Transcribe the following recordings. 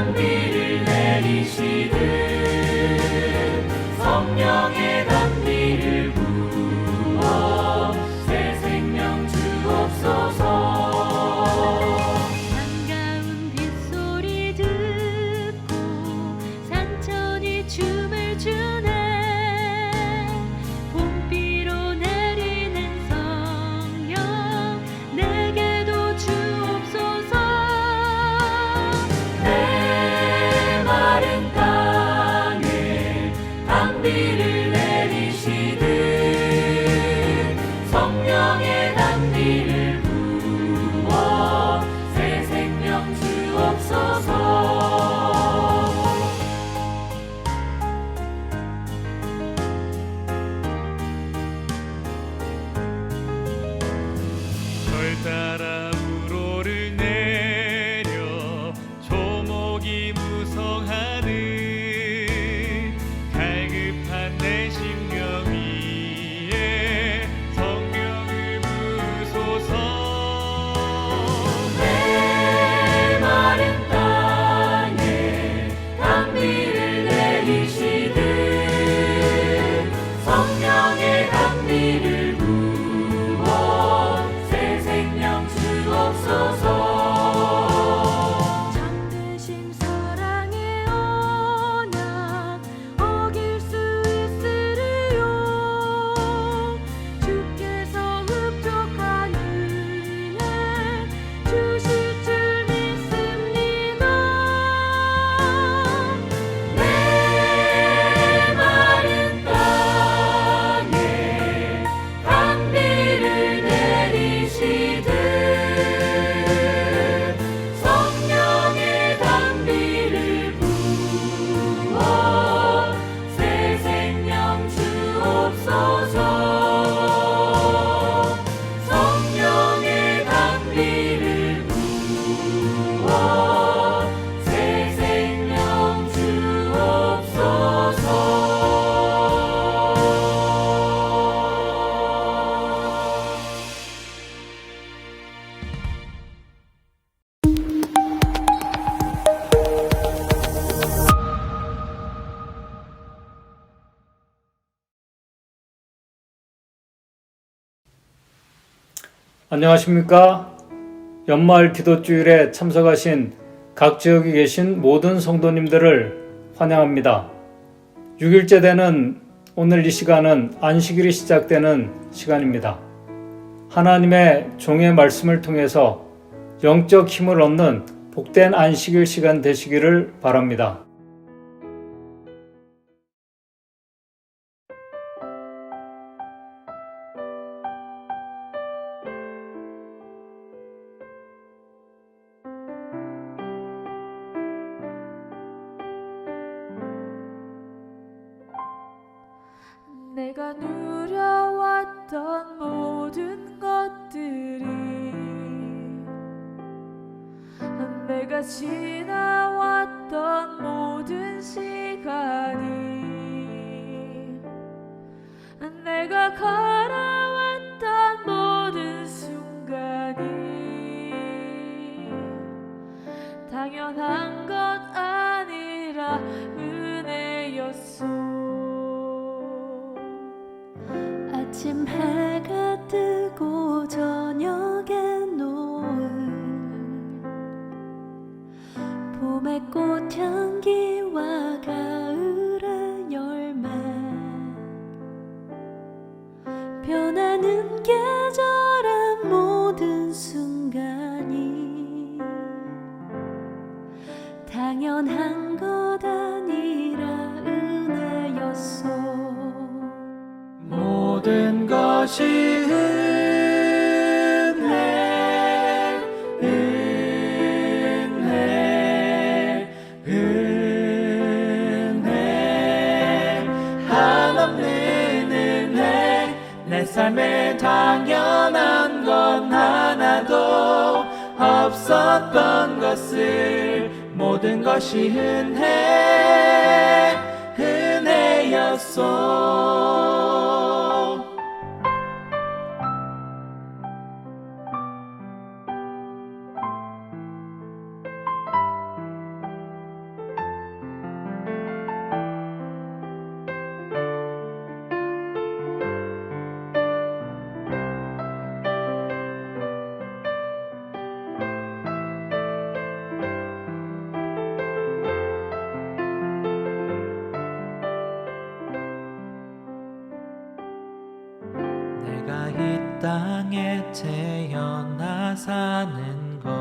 단비를 내리시듯 성령의 단비를 부어 새 생명 주옵소서. 반가운 빗소리 듣고 산천이 춤을 추네. 봄비로 내리는 성령 내게도 주옵소서. 내 마른 땅에 단비를 내리시듯 성령의 단비를 부어 새 생명 주옵소서. 널 따라 우로를 내려 조목이 무성하듯 갈급한 내 심령 위에 성령을 부으소서. 내 마른 땅에 단비를 내리시듯 성령의 단비를 부어 새 생명 주옵소서. 잠드신 사랑의 언약 어길 수 있으리요. 주께서 흡족한 은혜 주실 줄 믿습니다. 내 마른 땅에 단비를 내리시듯 성령의 단비를 부어 새 생명 주옵소서. 성령의 단비를 부어 새 생명 주옵소서. 안녕하십니까? 연말 기도주일에 참석하신 각 지역에 계신 모든 성도님들을 환영합니다. 6일째 되는 오늘 이 시간은 안식일이 시작되는 시간입니다. 하나님의 종의 말씀을 통해서 영적 힘을 얻는 복된 안식일 시간 되시기를 바랍니다. 내가 누려왔던 모든 것들이 내가 지나왔던 모든 시간이 내가 걸어왔던 모든 순간이 당연한 것 아니라 은혜였소. 아침 해가 뜨고 저녁에 노을 봄의 꽃향기와 가을의 열매 변하는 계절의 모든 순간이 당연한 것 아니라 은혜였소. 모든 것이 은혜, 은혜, 은혜, 한없는 은혜. 내 삶에 당연한 건 하나도 없었던 것을 모든 것이 은혜, 은혜였소. 땅에 태어나 사는 것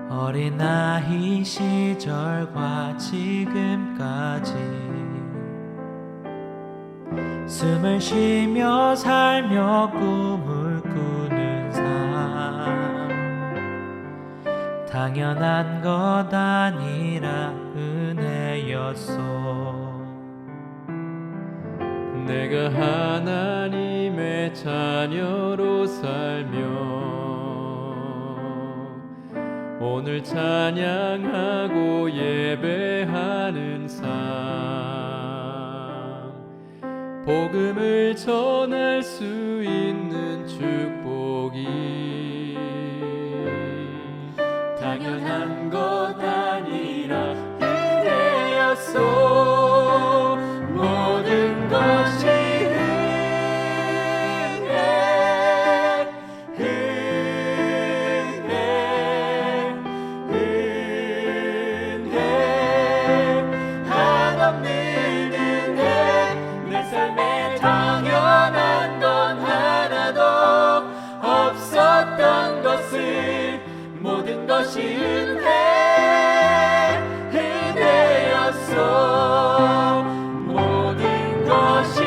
어린아이 시절과 지금까지 숨을 쉬며 살며 꿈을 꾸는 삶 당연한 것 아니라 은혜였소. 내가 하나님의 자녀로 살며 오늘 찬양하고 예배하는 삶 복음을 전할 수 있는 축복이 당연한 것 아니라 은혜였소. 모든 것이 은혜 한없는 은혜 내 삶에 당연한 건 하나도 없었던 것을 모든 것이 은혜였소. 모든 것이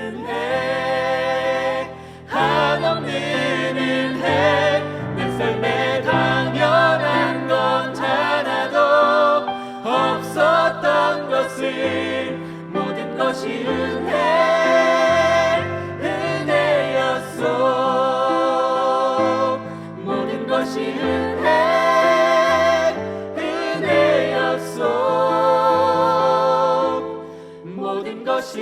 은혜 한없는 은혜 내 삶에 당연한 건 하나도 없었던 것을 모든 것이 은혜였소. 모든 것이 은혜였소. 모든 것이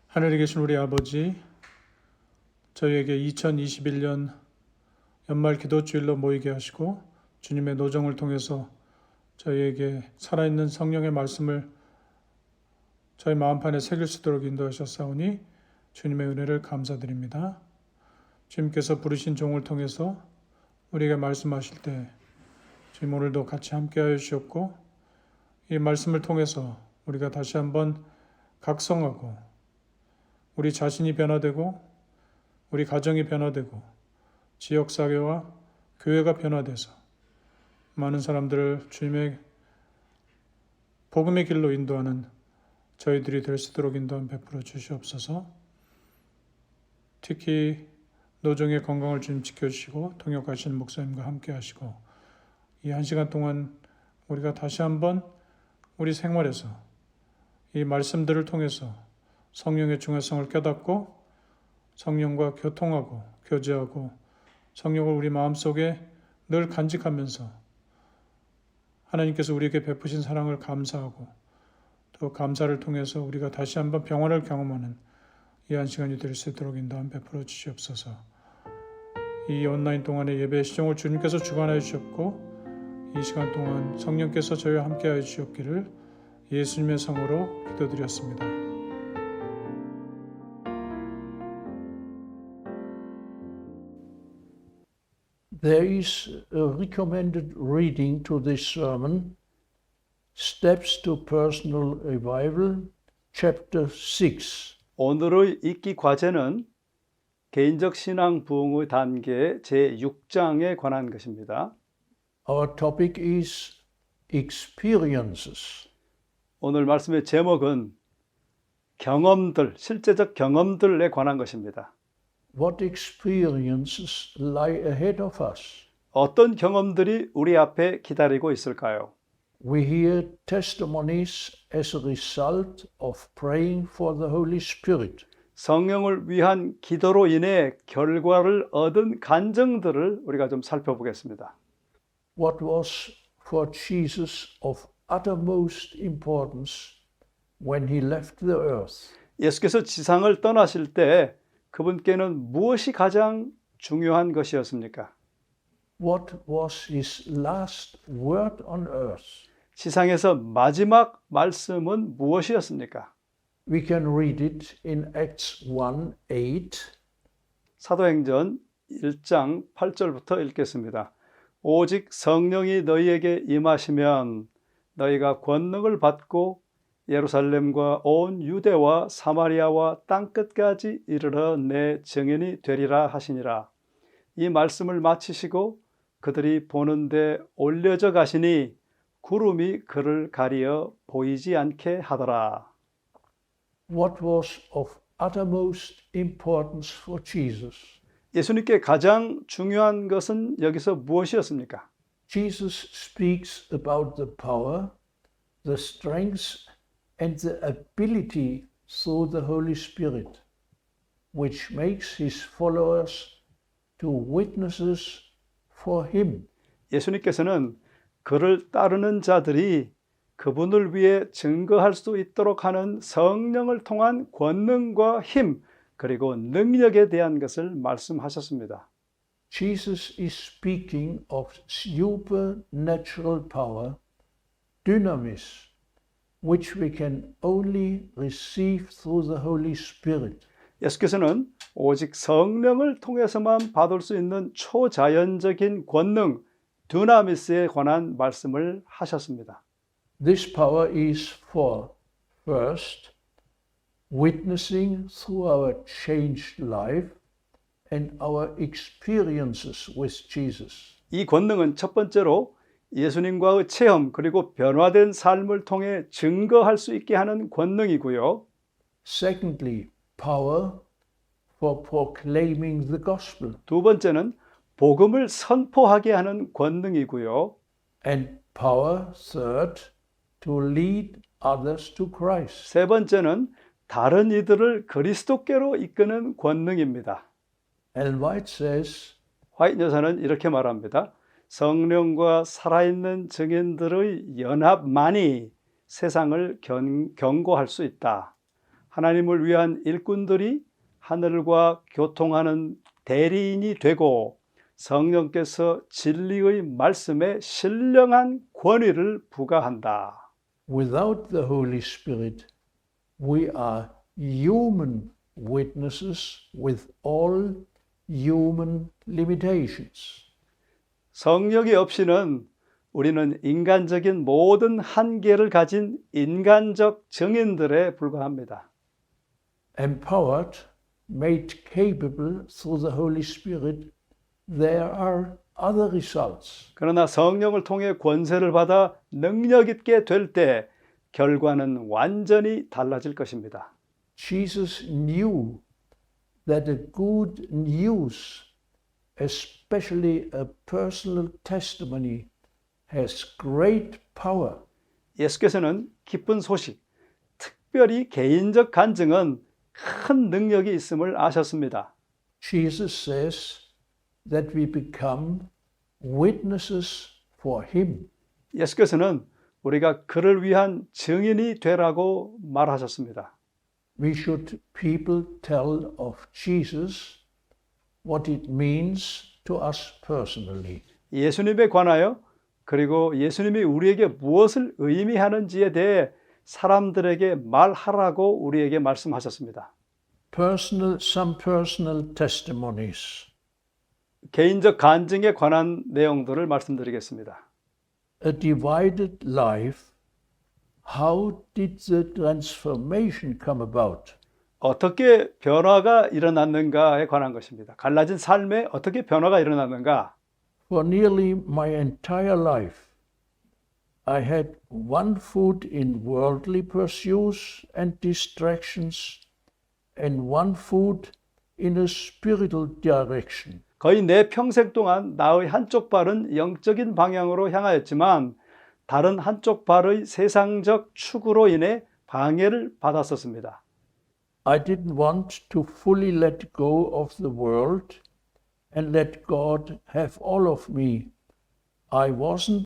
하늘에 계신 우리 아버지, 저희에게 2021년 연말 기도주일로 모이게 하시고 주님의 노정을 통해서 저희에게 살아있는 성령의 말씀을 저희 마음판에 새길 수 있도록 인도하셨사오니 주님의 은혜를 감사드립니다. 주님께서 부르신 종을 통해서 우리에게 말씀하실 때 주님 오늘도 같이 함께하여 주셨고 이 말씀을 통해서 우리가 다시 한번 각성하고 우리 자신이 변화되고 우리 가정이 변화되고 지역사회와 교회가 변화돼서 많은 사람들을 주님의 복음의 길로 인도하는 저희들이 될 수 있도록 인도함 베풀어 주시옵소서. 특히 노정의 건강을 주님 지켜주시고 통역하시는 목사님과 함께 하시고 이 1시간 동안 우리가 다시 한번 우리 생활에서 이 말씀들을 통해서 성령의 중요성을 깨닫고 성령과 교통하고 교제하고 성령을 우리 마음속에 늘 간직하면서 하나님께서 우리에게 베푸신 사랑을 감사하고 또 감사를 통해서 우리가 다시 한번 평안을 경험하는 이 1시간이 될 수 있도록 인도함 베풀어 주시옵소서. 이 온라인 동안의 예배 시종을 주님께서 주관하여 주셨고 이 시간 동안 성령께서 저희와 함께하여 주셨기를 예수님의 성으로 기도드렸습니다. There is a recommended reading to this sermon, Steps to Personal Revival, Chapter 6. 오늘의 읽기 과제는 개인적 신앙 부흥의 단계 제6장에 관한 것입니다. Our topic is experiences. 오늘 말씀의 제목은 경험들, 실제적 경험들에 관한 것입니다. What experiences lie ahead of us? 어떤 경험들이 우리 앞에 기다리고 있을까요? We hear testimonies as a result of praying for the Holy Spirit. 성령을 위한 기도로 인해 결과를 얻은 간증들을 우리가 좀 살펴보겠습니다. What was for Jesus of uttermost importance when he left the earth? 예수께서 지상을 떠나실 때 그분께는 무엇이 가장 중요한 것이었습니까? What was his last word on earth? 지상에서 마지막 말씀은 무엇이었습니까? We can read it in Acts 1:8. 사도행전 1장 8절부터 읽겠습니다. 오직 성령이 너희에게 임하시면 너희가 권능을 받고 예루살렘과 온 유대와 사마리아와 땅끝까지 이르러 내 증인이 되리라 하시니라. 이 말씀을 마치시고 그들이 보는데 올려져 가시니 구름이 그를 가리어 보이지 않게 하더라. What was of uttermost importance for Jesus? 예수님께 가장 중요한 것은 여기서 무엇이었습니까? Jesus speaks about the power, the strength, and the ability through the Holy Spirit, which makes his followers to witnesses for him. 예수님께서는 그를 따르는 자들이 그분을 위해 증거할 수 있도록 하는 성령을 통한 권능과 힘, 그리고 능력에 대한 것을 말씀하셨습니다. Jesus is speaking of supernatural power, dunamis, which we can only receive through the Holy Spirit. 예수께서는 오직 성령을 통해서만 받을 수 있는 초자연적인 권능, 두나미스에 관한 말씀을 하셨습니다. This power is for, first, witnessing through our changed life and our experiences with Jesus. 이 권능은 첫 번째로 예수님과의 체험 그리고 변화된 삶을 통해 증거할 수 있게 하는 권능이고요. Secondly, power for proclaiming the gospel. 두 번째는 복음을 선포하게 하는 권능이고요. And power, third, to lead others to Christ. 세 번째는 다른 이들을 그리스도께로 이끄는 권능입니다. Ellen White says, 화이트 여사는 이렇게 말합니다. 성령과 살아있는 증인들의 연합만이 세상을 경고할 수 있다. 하나님을 위한 일꾼들이 하늘과 교통하는 대리인이 되고 성령께서 진리의 말씀에 신령한 권위를 부과한다. without the Holy Spirit, we are human witnesses with all human limitations. 성령이 없이는 우리는 인간적인 모든 한계를 가진 인간적 증인들에 불과합니다. Empowered, made capable through the Holy Spirit, there are other results. 그러나 성령을 통해 권세를 받아 능력 있게 될 때 결과는 완전히 달라질 것입니다. Jesus knew that a good news, especially a personal testimony, has great power. 예수께서는 기쁜 소식, 특별히 개인적 간증은 큰 능력이 있음을 아셨습니다. Jesus says that we become witnesses for him. 예수께서는 우리가 그를 위한 증인이 되라고 말하셨습니다. We should people tell of Jesus what it means to us personally. 예수님에 관하여 그리고 예수님이 우리에게 무엇을 의미하는지에 대해 사람들에게 말하라고 우리에게 말씀하셨습니다. Some personal testimonies. 개인적 간증에 관한 내용들을 말씀드리겠습니다. A divided life. How did the transformation come about? 어떻게 변화가 일어났는가에 관한 것입니다. 갈라진 삶에 어떻게 변화가 일어났는가? For nearly my entire life, I had one foot in worldly pursuits and distractions, and one foot in a spiritual direction. 거의 내 평생 동안 나의 한쪽 발은 영적인 방향으로 향하였지만 다른 한쪽 발의 세상적 추구로 인해 방해를 받았었습니다. I didn't want to fully let go of the world and let God have all of me. I wasn't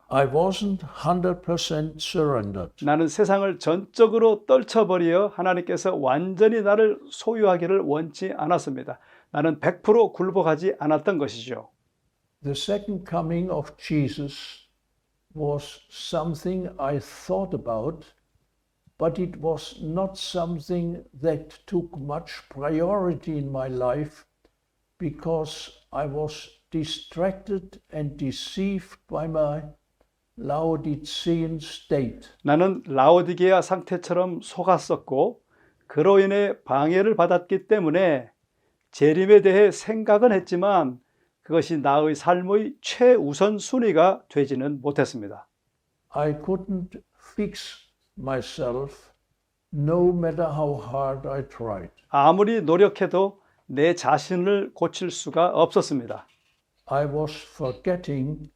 100% surrendered. 나는 세상을 전적으로 떨쳐버려 하나님께서 완전히 나를 소유하기를 원치 않았습니다. 나는 100% 굴복하지 않았던 것이죠. The second coming of Jesus was something I thought about, but it was not something that took much priority in my life because I was distracted and deceived by my Laodicean state. 나는 라오디게아 상태처럼 속았었고 그로 인해 방해를 받았기 때문에 재림에 대해 생각은 했지만 그것이 나의 삶의 최우선 순위가 되지는 못했습니다. I couldn't fix myself no matter how hard I tried. 아무리 노력해도 내 자신을 고칠 수가 없었습니다. I was forgetting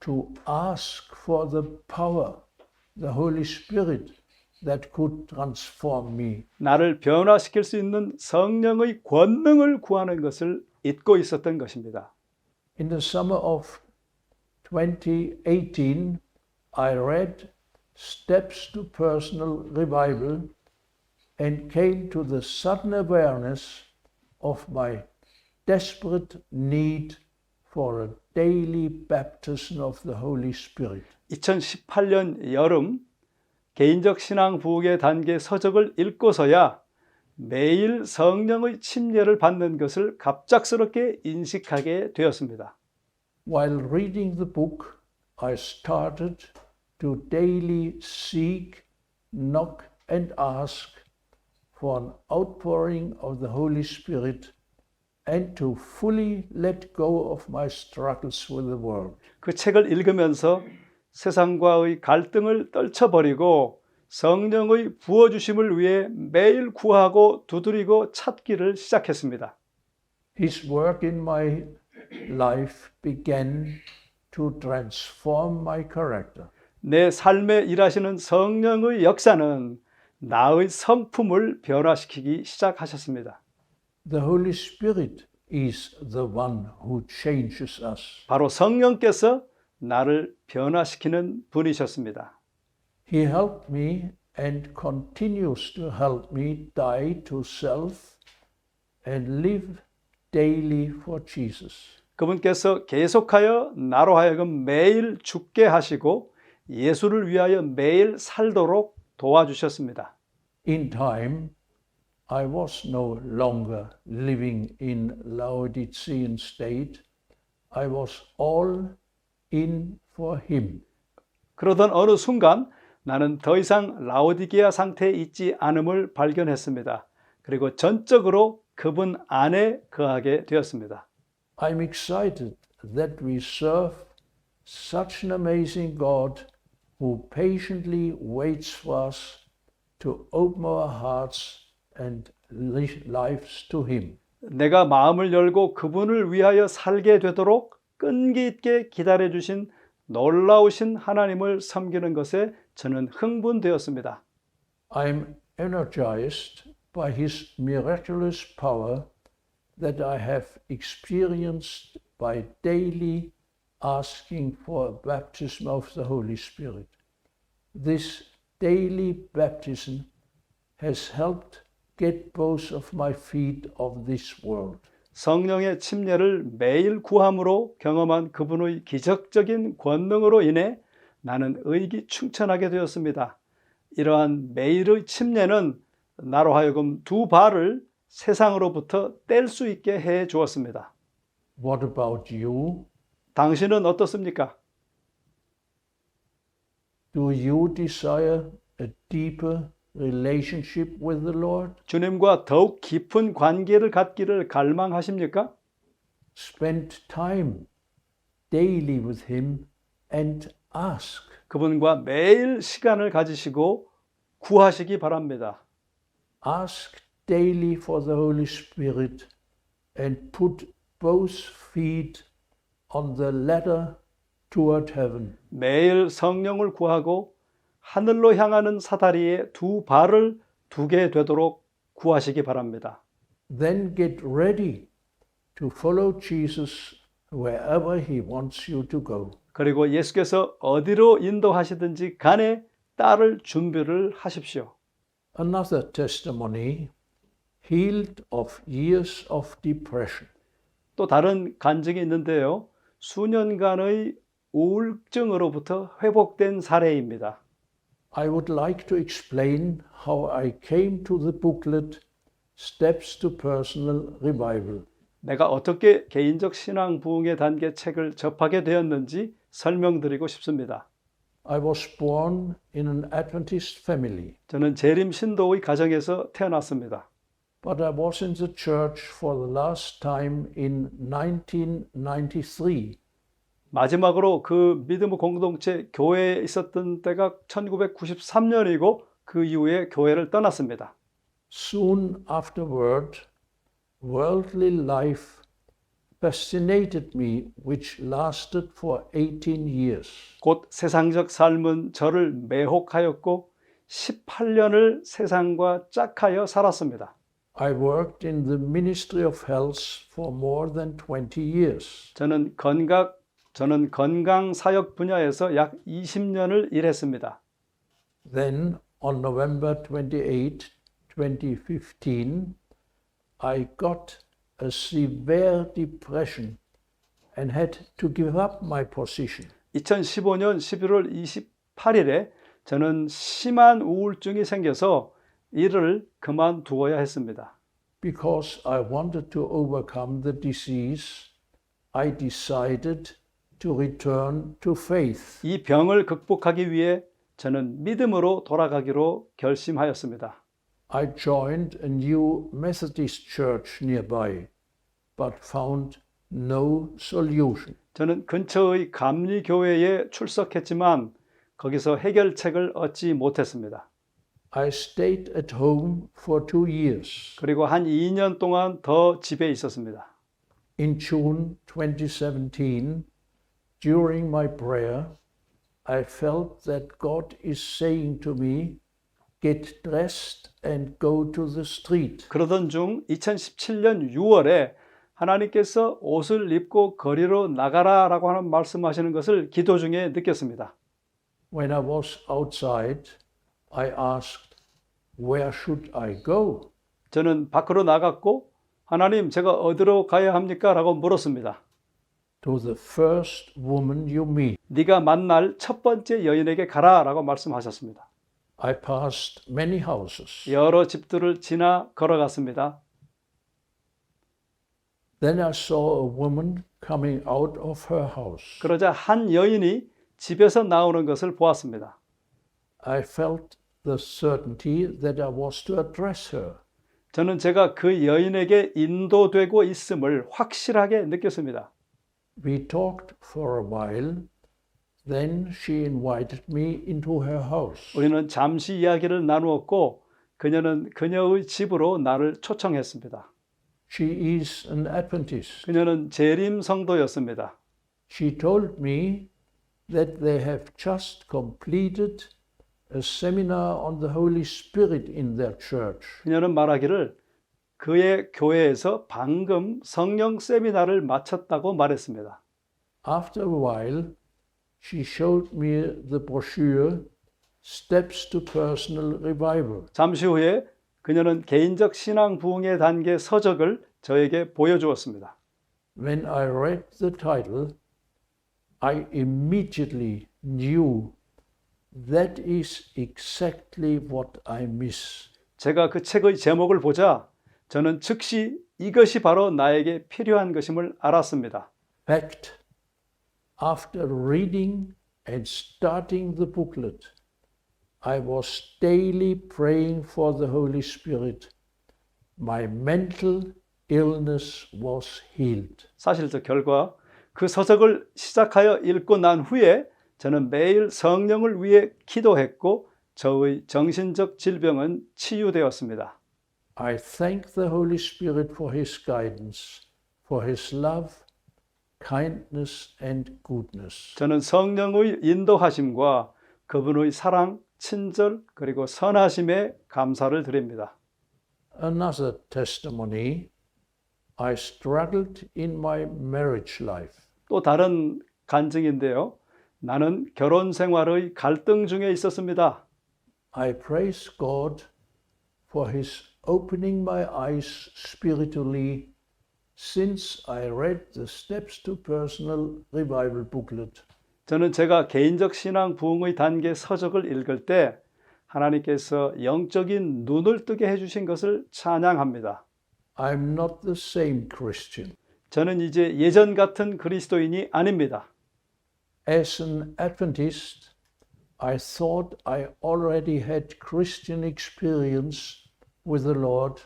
to ask for the power, the Holy Spirit that could transform me. 나를 변화시킬 수 있는 성령의 권능을 구하는 것을 잊고 있었던 것입니다. In the summer of 2018, I read Steps to Personal Revival and came to the sudden awareness of my desperate need for a daily baptism of the Holy Spirit. 2018년 여름 개인적 신앙 부흥의 단계 서적을 읽고서야 매일 성령의 침례를 받는 것을 갑작스럽게 인식하게 되었습니다. While reading the book, I started to daily seek, knock, and ask for an outpouring of the Holy Spirit and to fully let go of my struggles with the world. 그 책을 읽으면서 세상과의 갈등을 떨쳐버리고 성령의 부어주심을 위해 매일 구하고 두드리고 찾기를 시작했습니다. His work in my life began to transform my character. 내 삶에 일하시는 성령의 역사는 나의 성품을 변화시키기 시작하셨습니다. The Holy Spirit is the one who changes us. 바로 성령께서 나를 변화시키는 분이셨습니다. He helped me and continues to help me die to self and live daily for Jesus. 그분께서 계속하여 나로 하여금 매일 죽게 하시고 예수를 위하여 매일 살도록 도와주셨습니다. In time, I was no longer living in Laodicean state. I was all in for him. 그러던 어느 순간 나는 더 이상 라오디게아 상태에 있지 않음을 발견했습니다. 그리고 전적으로 그분 안에 거하게 되었습니다. I'm excited that we serve such an amazing God who patiently waits for us to open our hearts and lives to him. 내가 마음을 열고 그분을 위하여 살게 되도록 끈기 있게 기다려주신 놀라우신 하나님을 섬기는 것에 저는 흥분되었습니다. I'm energized by his miraculous power that I have experienced by daily asking for a baptism of the Holy Spirit. This daily baptism has helped get both of my feet off this world. 성령의 침례를 매일 구함으로 경험한 그분의 기적적인 권능으로 인해 나는 의기충천하게 되었습니다. 이러한 매일의 침례는 나로 하여금 두 발을 세상으로부터 뗄 수 있게 해 주었습니다. What about you? 당신은 어떻습니까? Do you desire a deeper relationship with the Lord? 주님과 더욱 깊은 관계를 갖기를 갈망하십니까? Spend time daily with him and ask. 그분과 매일 시간을 가지시고 구하시기 바랍니다. Ask daily for the Holy Spirit and put both feet on the ladder toward heaven. 매일 성령을 구하고 하늘로 향하는 사다리에 두 발을 두게 되도록 구하시기 바랍니다. Then get ready to follow Jesus wherever he wants you to go. 그리고 예수께서 어디로 인도하시든지 간에 따를 준비를 하십시오. Another testimony, healed of years of depression. 또 다른 간증이 있는데요. 수년간의 우울증으로부터 회복된 사례입니다. I would like to explain how I came to the booklet Steps to Personal Revival. 내가 어떻게 개인적 신앙 부흥의 단계 책을 접하게 되었는지 설명드리고 싶습니다. I was born in an Adventist family, 저는 재림 신도의 가정에서 태어났습니다. but I was in the church for the last time in 1993. 마지막으로 그 믿음의 공동체 교회에 있었던 때가 1993년이고 그 이후에 교회를 떠났습니다. Soon afterward, worldly life fascinated me, which lasted for 18 years. 곧 세상적 삶은 저를 매혹하였고 18년을 세상과 짝하여 살았습니다. I worked in the Ministry of Health for more than 20 years. 저는 건강 사역 분야에서 약 20년을 일했습니다. Then, on November 28, 2015, I got a severe depression and had to give up my position. 2015년 11월 28일에 저는 심한 우울증이 생겨서 일을 그만두어야 했습니다. Because I wanted to overcome the disease, I decided to return to faith. 이 병을 극복하기 위해 저는 믿음으로 돌아가기로 결심하였습니다. I joined a new Methodist church nearby, but found no solution. 저는 근처의 감리교회에 출석했지만 거기서 해결책을 얻지 못했습니다. I stayed at home for 2 years. 그리고 한 2년 동안 더 집에 있었습니다. In June 2017, during my prayer, I felt that God is saying to me, get dressed and go to the street. 그러던 중 2017년 6월에 하나님께서 옷을 입고 거리로 나가라라고 하는 말씀하시는 것을 기도 중에 느꼈습니다. When I was outside, I asked, where should I go? 저는 밖으로 나갔고 하나님 제가 어디로 가야 합니까? 라고 물었습니다. To the first woman you meet. 네가 만날 첫 번째 여인에게 가라라고 말씀하셨습니다. I passed many houses. 여러 집들을 지나 걸어갔습니다. Then I saw a woman coming out of her house. 그러자 한 여인이 집에서 나오는 것을 보았습니다. I felt the certainty that I was to address her. 저는 제가 그 여인에게 인도되고 있음을 확실하게 느꼈습니다. We talked for a while. Then she invited me into her house. 우리는 잠시 이야기를 나누었고 그녀는 그녀의 집으로 나를 초청했습니다. She is an Adventist. 그녀는 재림 성도였습니다. She told me that they have just completed a seminar on the Holy Spirit in their church. 그녀는 말하기를 그의 교회에서 방금 성령 세미나를 마쳤다고 말했습니다. After a while, she showed me the brochure Steps to Personal Revival. 잠시 후에 그녀는 개인적 신앙 부흥의 단계 서적을 저에게 보여주었습니다. When I read the title, I immediately knew that is exactly what I miss. 제가 그 책의 제목을 보자 저는 즉시 이것이 바로 나에게 필요한 것임을 알았습니다. Fact, after reading and starting the booklet, I was daily praying for the Holy Spirit. My mental illness was healed. 사실적 결과 그 서적을 시작하여 읽고 난 후에 저는 매일 성령을 위해 기도했고 저의 정신적 질병은 치유되었습니다. I thank the Holy Spirit for His guidance, for His love, kindness and goodness. 저는 성령의 인도하심과 그분의 사랑, 친절 그리고 선하심에 감사를 드립니다. Another testimony, I struggled in my marriage life. 또 다른 간증인데요. 나는 결혼 생활의 갈등 중에 있었습니다. I praise God for His opening my eyes spiritually since I read the Steps to Personal Revival booklet. 저는 제가 개인적 신앙 부흥의 단계 서적을 읽을 때 하나님께서 영적인 눈을 뜨게 해주신 것을 찬양합니다. I'm not the same Christian. 저는 이제 예전 같은 그리스도인이 아닙니다. As an Adventist, I thought I already had Christian experience with the Lord,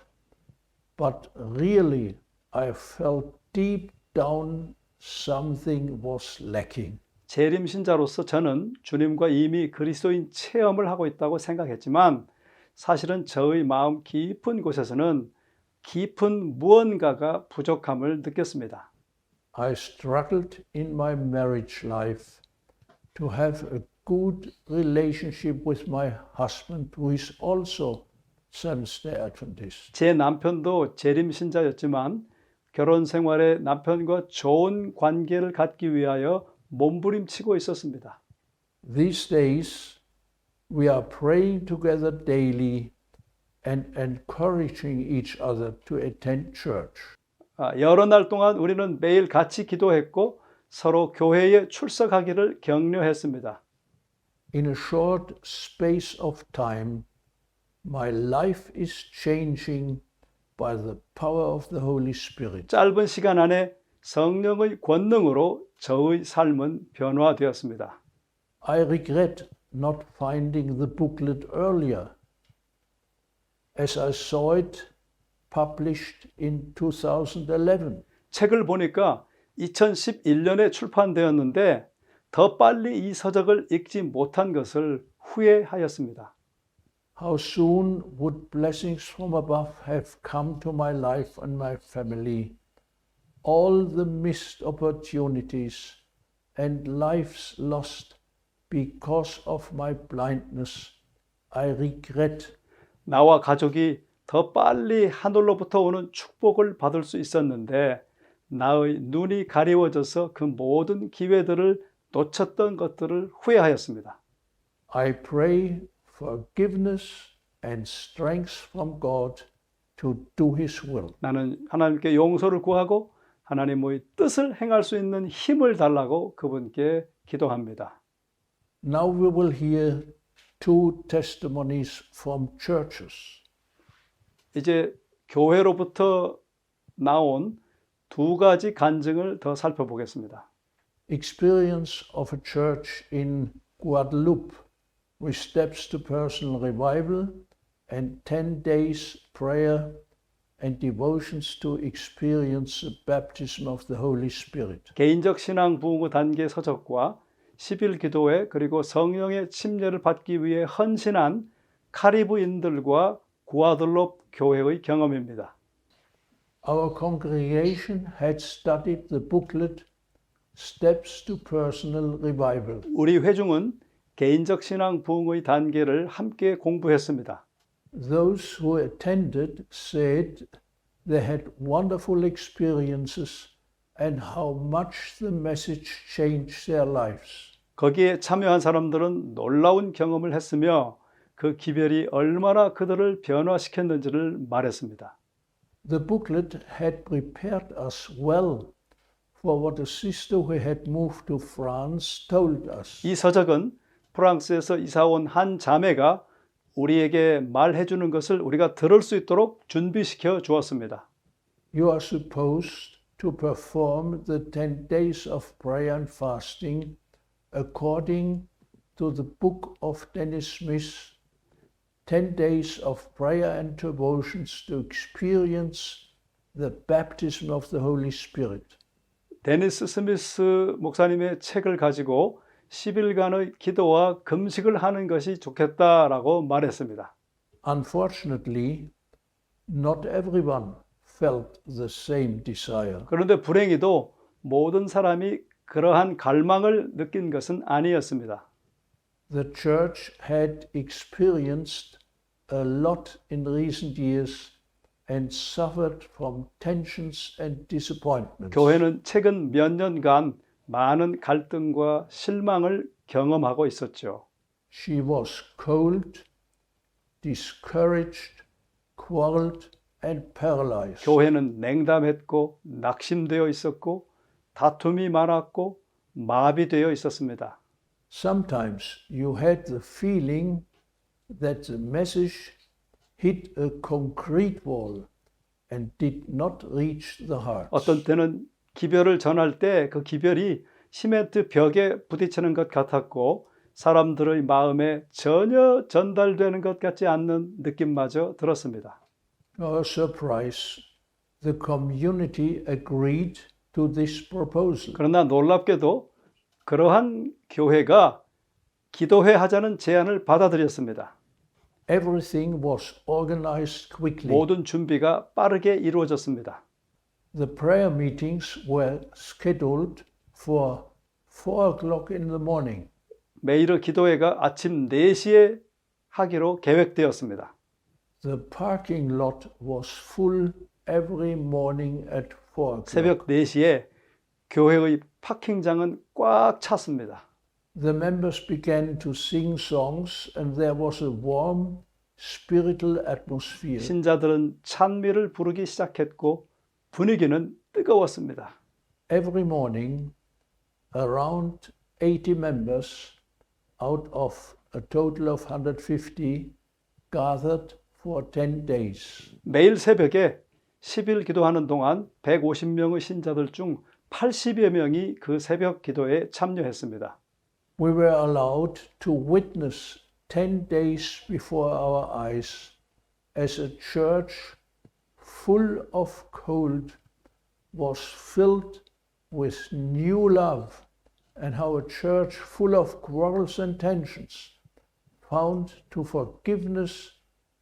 but really I felt deep down something was lacking. 재림신자로서 저는 주님과 이미 그리스도인 체험을 하고 있다고 생각했지만 사실은 저의 마음 깊은 곳에서는 깊은 무언가가 부족함을 느꼈습니다. I struggled in my marriage life to have a good relationship with my husband, who is also Seventh-day Adventist. 제 남편도 재림신자였지만 결혼 생활에 남편과 좋은 관계를 갖기 위하여 몸부림치고 있었습니다. These days, we are praying together daily and encouraging each other to attend church. 여러 날 동안 우리는 매일 같이 기도했고 서로 교회에 출석하기를 격려했습니다. In a short space of time, my life is changing by the power of the Holy Spirit. 짧은 시간 안에 성령의 권능으로 저의 삶은 변화되었습니다. I regret not finding the booklet earlier, as I saw it published in 2011. 책을 보니까 2011년에 출판되었는데 더 빨리 이 서적을 읽지 못한 것을 후회하였습니다. How soon would blessings from above have come to my life and my family? All the missed opportunities and lives lost because of my blindness, I regret. 나와 가족이 더 빨리 하늘로부터 오는 축복을 받을 수 있었는데 나의 눈이 가리워져서 그 모든 기회들을 놓쳤던 것들을 후회하였습니다. I pray forgiveness and strength from God to do His will. 나는 하나님께 용서를 구하고 하나님의 뜻을 행할 수 있는 힘을 달라고 그분께 기도합니다. Now we will hear two testimonies from churches. 이제 교회로부터 나온 두 가지 간증을 더 살펴보겠습니다. Experience of a church in Guadeloupe with steps to personal revival and 10 days prayer and devotions to experience the baptism of the Holy Spirit. 개인적 신앙 부흥의 단계 서적과 10일 기도회 그리고 성령의 침례를 받기 위해 헌신한 카리브인들과 구아들롭 교회의 경험입니다. Our congregation had studied the booklet Steps to Personal Revival. 우리 회중은 개인적 신앙 부흥의 단계를 함께 공부했습니다. Those who attended said they had wonderful experiences and how much the message changed their lives. 거기에 참여한 사람들은 놀라운 경험을 했으며 그 기별이 얼마나 그들을 변화시켰는지를 말했습니다. The booklet had prepared us well for what a sister who had moved to France told us. 이 서적은 프랑스에서 이사온 한 자매가 우리에게 말해주는 것을 우리가 들을 수 있도록 준비시켜 주었습니다. You are supposed to perform the 10 days of prayer and fasting according to the book of Dennis Smith, 10 days of prayer and devotions to experience the baptism of the Holy Spirit. 데니스 스미스 목사님의 책을 가지고 10일간의 기도와 금식을 하는 것이 좋겠다라고 말했습니다. Unfortunately, not everyone felt the same desire. 그런데 불행히도 모든 사람이 그러한 갈망을 느낀 것은 아니었습니다. The church had experienced a lot in recent years and suffered from tensions and disappointments. 교회는 최근 몇 년간 많은 갈등과 실망을 경험하고 있었죠. She was cold, discouraged, quarreled, and paralyzed. 교회는 냉담했고 낙심되어 있었고 다툼이 많았고 마비되어 있었습니다. Sometimes you had the feeling that the message hit a concrete wall and did not reach the heart. 어떤 때는 기별을 전할 때 그 기별이 시멘트 벽에 부딪히는 것 같았고 사람들의 마음에 전혀 전달되는 것 같지 않는 느낌마저 들었습니다. To our surprise, the community agreed to this proposal. 그러나 놀랍게도 그러한 교회가 기도회 하자는 제안을 받아들였습니다. Everything was organized quickly. 모든 준비가 빠르게 이루어졌습니다. The prayer meetings were scheduled for 4 o'clock in the morning. 매일의 기도회가 아침 4시에 하기로 계획되었습니다. The parking lot was full every morning at 4 o'clock. 새벽 4시에 교회의 파킹장은 꽉 찼습니다. The members began to sing songs and there was a warm spiritual atmosphere. 신자들은 찬미를 부르기 시작했고 분위기는 뜨거웠습니다. Every morning, around 80 members out of a total of 150 gathered for 10 days. 매일 새벽에 10일 기도하는 동안 150명의 신자들 중 80여 명이 그 새벽 기도에 참여했습니다. We were allowed to witness 10 days before our eyes as a church full of cold was filled with new love, and how a church full of quarrels and tensions found to forgiveness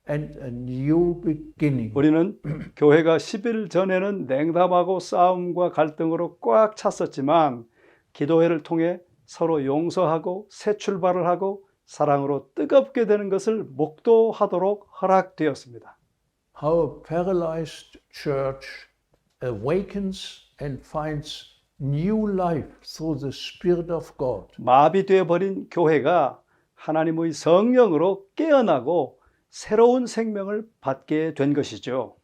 and a new beginning. 우리는 교회가 10일 전에는 냉담하고 싸움과 갈등으로 꽉 찼었지만 기도회를 통해 서로 용서하고 새 출발을 하고 사랑으로 뜨겁게 되는 것을 목도하도록 허락되었습니다. How a paralyzed church awakens and finds new life through the Spirit of God. 마비되어 버린 교회가 하나님의 성령으로 깨어나고 새로운 생명을 받게 된 것이죠.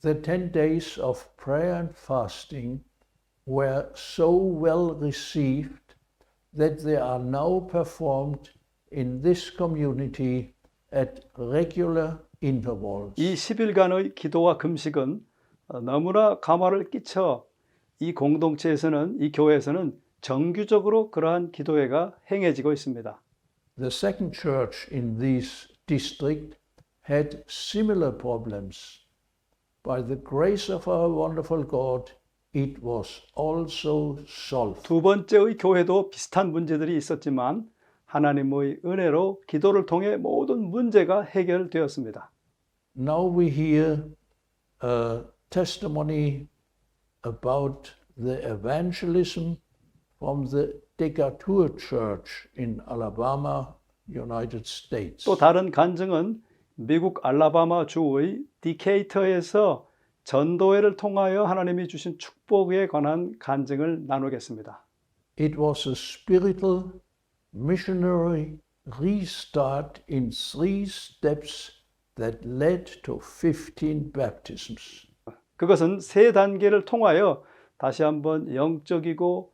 The 10 days of prayer and fasting were so well received that they are now performed in this community at regular intervals. 이 10일간의 기도와 금식은 너무나 감화를 끼쳐 이 공동체에서는 이 교회에서는 정규적으로 그러한 기도회가 행해지고 있습니다. The second church in this district had similar problems. By the grace of our wonderful God, it was also solved. 두 번째의 교회도 비슷한 문제들이 있었지만 하나님의 은혜로 기도를 통해 모든 문제가 해결되었습니다. Now we hear a testimony about the evangelism from the Decatur Church in Alabama, United States. 또 다른 간증은 미국 알라바마 주의 디케이터에서 전도회를 통하여 하나님이 주신 축복에 관한 간증을 나누겠습니다. It was a spiritual missionary restart in 3 steps that led to 15 baptisms. 그것은 3단계를 통하여 다시 한번 영적이고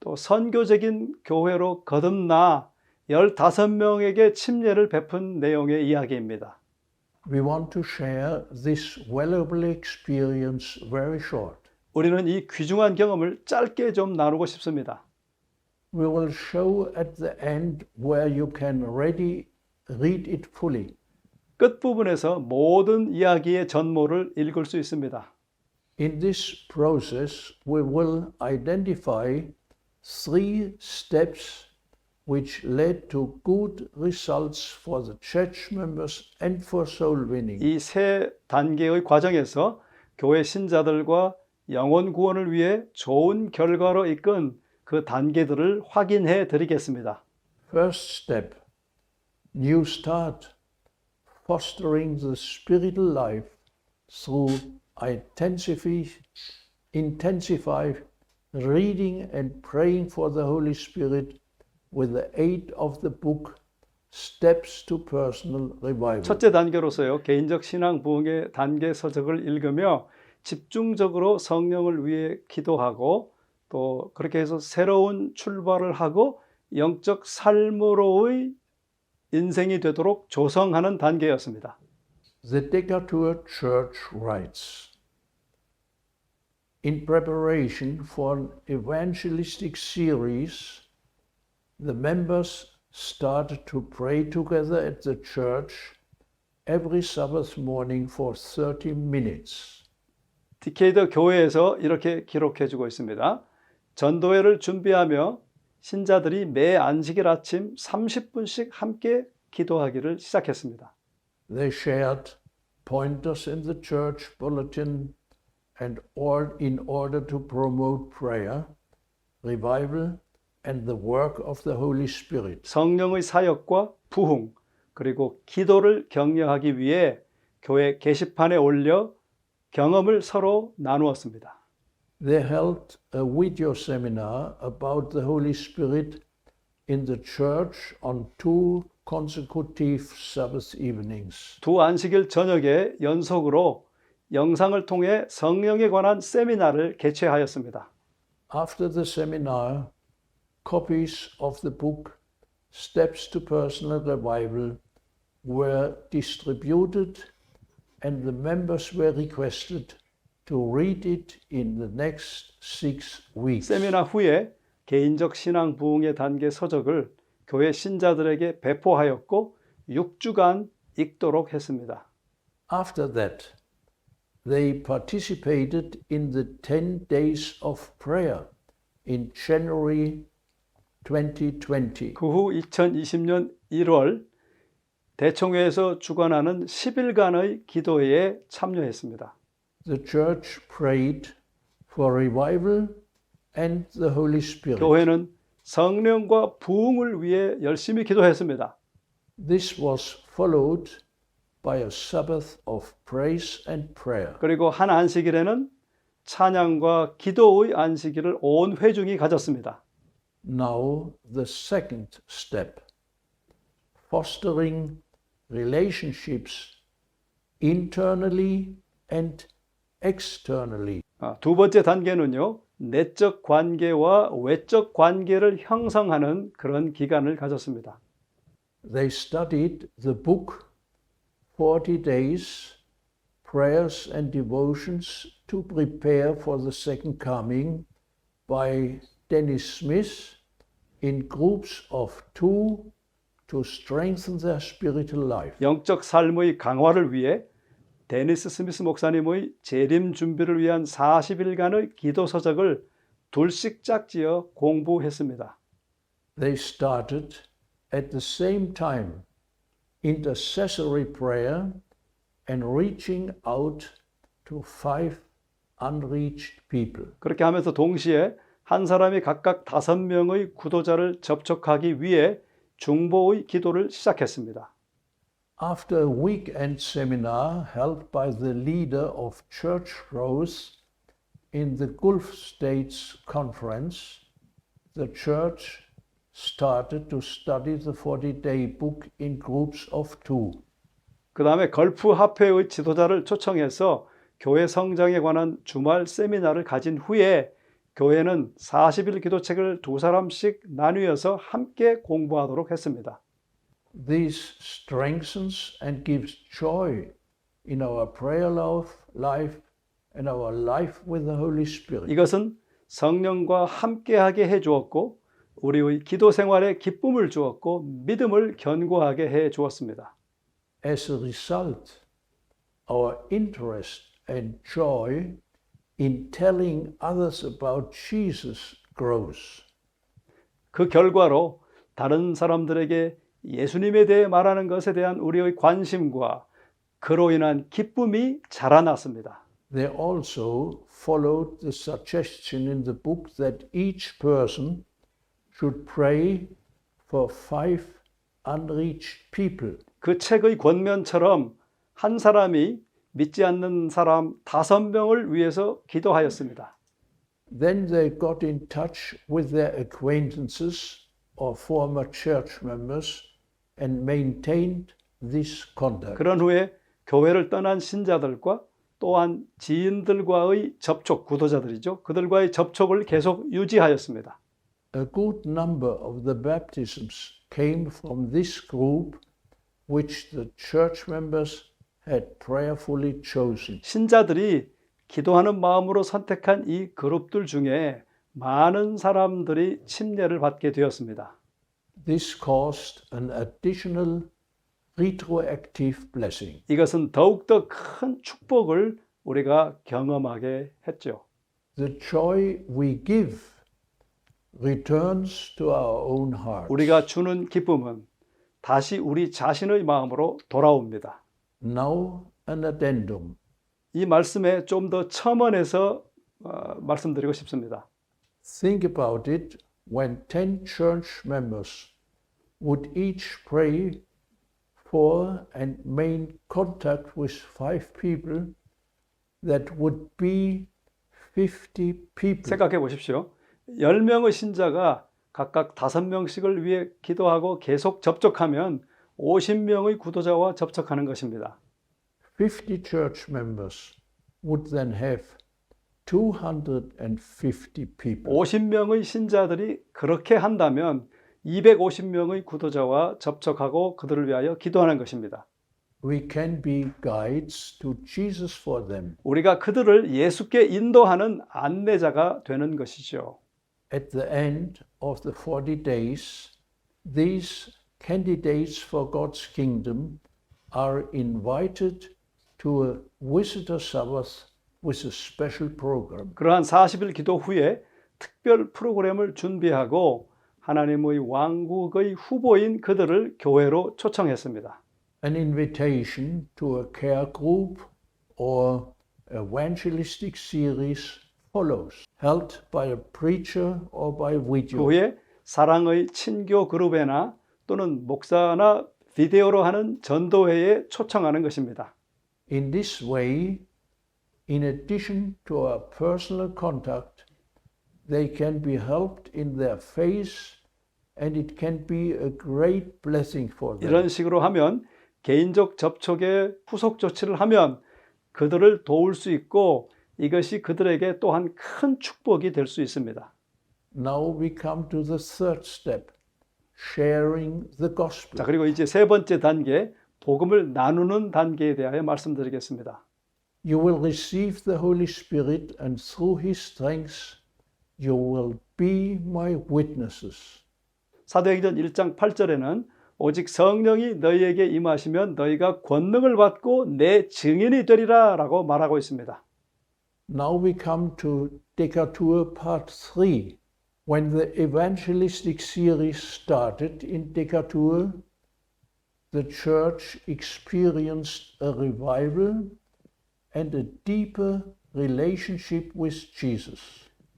또 선교적인 교회로 거듭나 15명에게 침례를 베푼 내용의 이야기입니다. We want to share this valuable experience very short. 우리는 이 귀중한 경험을 짧게 좀 나누고 싶습니다. We will show at the end where you can ready read it fully. 끝부분에서 모든 이야기의 전모를 읽을 수 있습니다. In this process, we will identify 3 steps which led to good results for the church members and for soul winning. 이 3단계의 과정에서 교회 신자들과 영혼 구원을 위해 좋은 결과로 이끈 그 단계들을 확인해 드리겠습니다. First step, new start, fostering the spiritual life through intensify reading and praying for the Holy Spirit with the aid of the book Steps to Personal Revival. 첫째 단계로서요. 개인적 신앙 부흥의 단계 서적을 읽으며 집중적으로 성령을 위해 기도하고 또 그렇게 해서 새로운 출발을 하고 영적 삶으로의 인생이 되도록 조성하는 단계였습니다. The Decatur Church writes, in preparation for an evangelistic series, the members started to pray together at the church every Sabbath morning for 30 minutes. 디케이더 교회에서 이렇게 기록해주고 있습니다. 전도회를 준비하며 신자들이 매 안식일 아침 30분씩 함께 기도하기를 시작했습니다. They shared pointers in the church bulletin and in order to promote prayer, revival, and the work of the Holy Spirit. 성령의 사역과 부흥 그리고 기도를 격려하기 위해 교회 게시판에 올려 경험을 서로 나누었습니다. They held a video seminar about the Holy Spirit in the church on 2 consecutive Sabbath evenings. 두 안식일 저녁에 연속으로 영상을 통해 성령에 관한 세미나를 개최하였습니다. After the seminar, copies of the book Steps to Personal Revival were distributed and the members were requested to read it in the next 6 weeks. 세미나 후에 개인적 신앙 부흥의 단계 서적을 교회 신자들에게 배포하였고 6주간 읽도록 했습니다. After that, they participated in the 10 days of prayer in January 2020. 그 후 2020년 1월 대총회에서 주관하는 10일간의 기도회에 참여했습니다. The church prayed for revival and the Holy Spirit. 교회는 성령과 부흥을 위해 열심히 기도했습니다. This was followed by a Sabbath of praise and prayer. 그리고 한 안식일에는 찬양과 기도의 안식일을 온 회중이 가졌습니다. Now the second step, fostering relationships internally and externally. 두 번째 단계는요. 내적 관계와 외적 관계를 형성하는 그런 기간을 가졌습니다. They studied the book 40 Days, Prayers and Devotions to Prepare for the Second Coming by Dennis Smith in groups of 2 to strengthen their spiritual life. 영적 삶의 강화를 위해 데니스 스미스 목사님의 재림 준비를 위한 40일간의 기도 서적을 둘씩 짝지어 공부했습니다. They started at the same time intercessory prayer and reaching out to 5 unreached people. 그렇게 하면서 동시에 한 사람이 각각 5명의 구도자를 접촉하기 위해 중보의 기도를 시작했습니다. After a weekend seminar held by the leader of church growth in the Gulf States Conference, the church started to study the 40-day book in groups of 2. 그 다음에 걸프 합회의 지도자를 초청해서 교회 성장에 관한 주말 세미나를 가진 후에 교회는 40일 기도책을 2사람씩 나누어서 함께 공부하도록 했습니다. This strengthens and gives joy in our prayer life and our life with the Holy Spirit. 이것은 성령과 함께하게 해주었고 우리의 기도 생활에 기쁨을 주었고 믿음을 견고하게 해주었습니다. As a result, our interest and joy in telling others about Jesus grows. 그 결과로 다른 사람들에게 예수님에 대해 말하는 것에 대한 우리의 관심과 그로 인한 기쁨이 자라났습니다. They also followed the suggestion in the book that each person should pray for 5 unreached people. 그 책의 권면처럼 한 사람이 믿지 않는 사람 5명을 위해서 기도하였습니다. Then they got in touch with their acquaintances or former church members and maintained this contact. 그런 후에 교회를 떠난 신자들과 또한 지인들과의 접촉, 구도자들이죠. 그들과의 접촉을 계속 유지하였습니다. A good number of the baptisms came from this group which the church members had prayerfully chosen. 신자들이 기도하는 마음으로 선택한 이 그룹들 중에 많은 사람들이 침례를 받게 되었습니다. This caused an additional retroactive blessing. 이것은 더욱더 큰 축복을 우리가 경험하게 했죠. The joy we give returns to our own hearts. 우리가 주는 기쁨은 다시 우리 자신의 마음으로 돌아옵니다. Now an addendum. 이 말씀에 좀 더 첨언해서 말씀드리고 싶습니다. Think about it when 10 church members would each pray for and main contact with 5 people, that would be 50 people. 생각해 보십시오. 10명의 신자가 각각 5명씩을 위해 기도하고 계속 접촉하면 50명의 구도자와 접촉하는 것입니다. 50 church members would then have 250 people. 50명의 신자들이 그렇게 한다면 250명의 구도자와 접촉하고 그들을 위하여 기도하는 것입니다. We can be guides to Jesus for them. 우리가 그들을 예수께 인도하는 안내자가 되는 것이죠. At the end of the 40 days, these candidates for God's kingdom are invited to a visitor Sabbath with a special program. 그러한 40일 기도 후에 특별 프로그램을 준비하고 하나님의 왕국의 후보인 그들을 교회로 초청했습니다. An invitation to a care group or evangelistic series follows, held by a preacher or by 그 video. 후에 사랑의 친교 그룹에나 또는 목사나 비디오로 하는 전도회에 초청하는 것입니다. In this way, in addition to a personal contact, they can be helped in their faith, and it can be a great blessing for them. 이런 식으로 하면 개인적 접촉에 후속 조치를 하면 그들을 도울 수 있고 이것이 그들에게 또한 큰 축복이 될 수 있습니다. Now we come to the third step, sharing the gospel. 자, 그리고 이제 세 번째 단계, 복음을 나누는 단계에 대하여 말씀드리겠습니다. You will receive the Holy Spirit, and through His strength, you will be my witnesses. 사도행전 1장 8절에는 오직 성령이 너희에게 임하시면 너희가 권능을 받고 내 증인이 되리라 라고 말하고 있습니다. Now we come to Decatur Part 3. When the evangelistic series started in Decatur, the church experienced a revival and a deeper relationship with Jesus.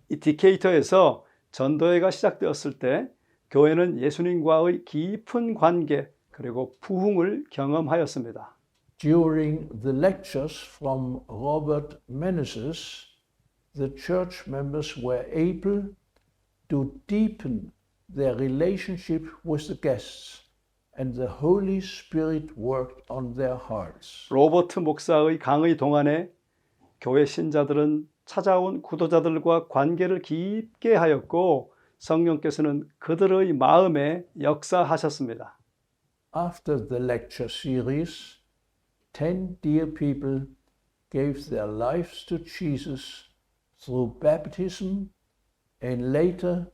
이 디케이터에서 전도회가 시작되었을 때 교회는 예수님과의 깊은 관계 그리고 부흥을 경험하였습니다. During the lectures from Robert Meneses, the church members were able to deepen their relationship with the guests, and the Holy Spirit worked on their hearts. 로버트 목사의 강의 동안에 교회 신자들은 찾아온 구도자들과 관계를 깊게 하였고 성령께서는 그들의 마음에 역사하셨습니다. After the lecture series, 10 dear people gave their lives to Jesus through baptism, and later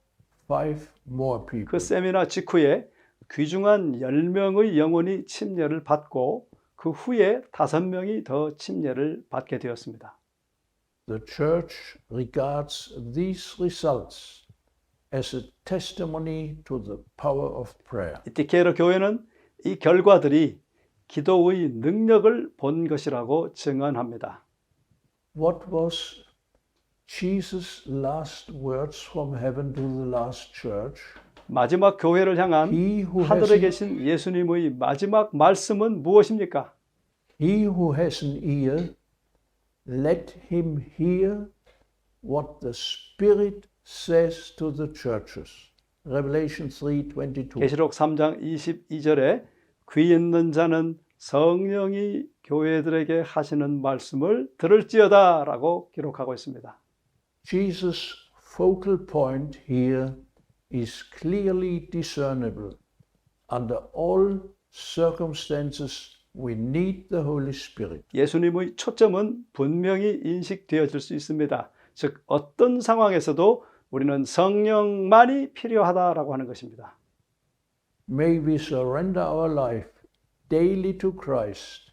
5 more people. 그 세미나 직후에 귀중한 10명의 영혼이 침례를 받고 그 후에 5명이 더 침례를 받게 되었습니다. The church regards these results as a testimony to the power of prayer. 디케이터 교회는 이 결과들이 기도의 능력을 본 것이라고 증언합니다. What was Jesus' last words from heaven to the last church? 마지막 교회를 향한 He who 하늘에 has 계신 예수님의 마지막 말씀은 무엇입니까? He who has an ear, let him hear what the Spirit says to the churches. Revelation 3:22. 계시록 3장 22절에 귀 있는 자는 성령이 교회들에게 하시는 말씀을 들을지어다 라고 기록하고 있습니다. Jesus' focal point here is clearly discernible. Under all circumstances, we need the Holy Spirit. 예수님의 초점은 분명히 인식되어질 수 있습니다. 즉 어떤 상황에서도 우리는 성령만이 필요하다라고 하는 것입니다. May we surrender our life daily to Christ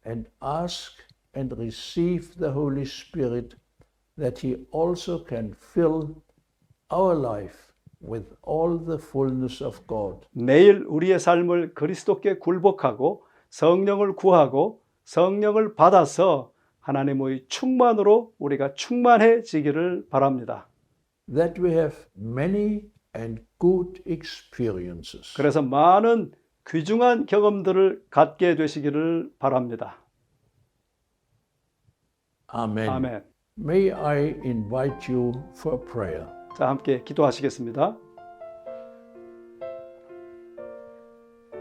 and ask and receive the Holy Spirit that He also can fill our life with all the fullness of God. 매일 우리의 삶을 그리스도께 굴복하고 성령을 구하고 성령을 받아서 하나님의 충만으로 우리가 충만해지기를 바랍니다. That we have many and good experiences. 그래서 많은 귀중한 경험들을 갖게 되시기를 바랍니다. Amen. 아멘. May I invite you for prayer. 자, 함께 기도하시겠습니다.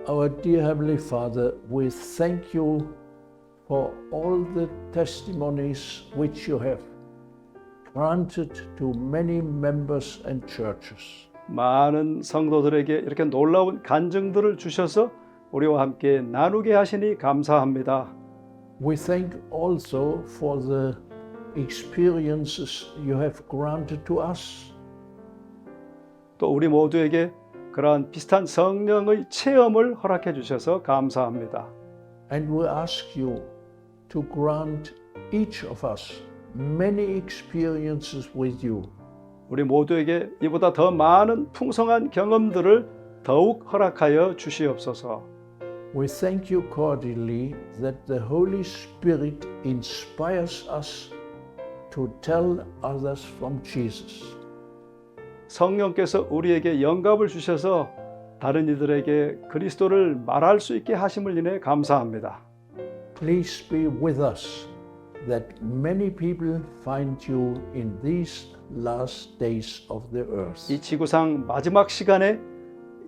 Our dear Heavenly Father, we thank you for all the testimonies which you have granted to many members and churches. 많은 성도들에게 이렇게 놀라운 간증들을 주셔서 우리와 함께 나누게 하시니 감사합니다. We thank also for the experiences you have granted to us. 또 우리 모두에게 그러한 비슷한 성령의 체험을 허락해 주셔서 감사합니다. And we ask you to grant each of us many experiences with you. 우리 모두에게 이보다 더 많은 풍성한 경험들을 더욱 허락하여 주시옵소서. We thank you cordially that the Holy Spirit inspires us to tell others from Jesus. 성령께서 우리에게 영감을 주셔서 다른 이들에게 그리스도를 말할 수 있게 하심을 인해 감사합니다. Please be with us that many people find you in these last days of the earth. 이 지구상 마지막 시간에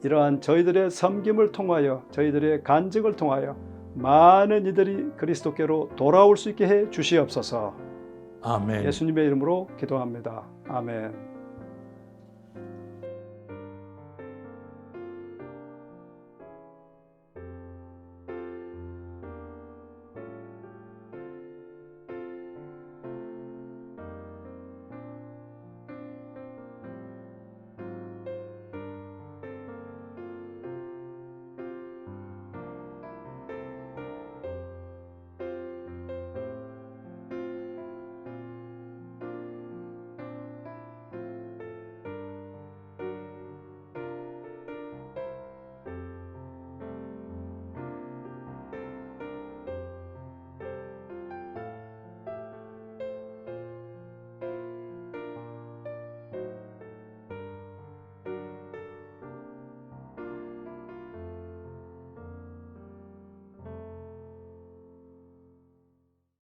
이러한 저희들의 섬김을 통하여 저희들의 간증을 통하여 많은 이들이 그리스도께로 돌아올 수 있게 해 주시옵소서. Amen. 예수님의 이름으로 기도합니다. 아멘.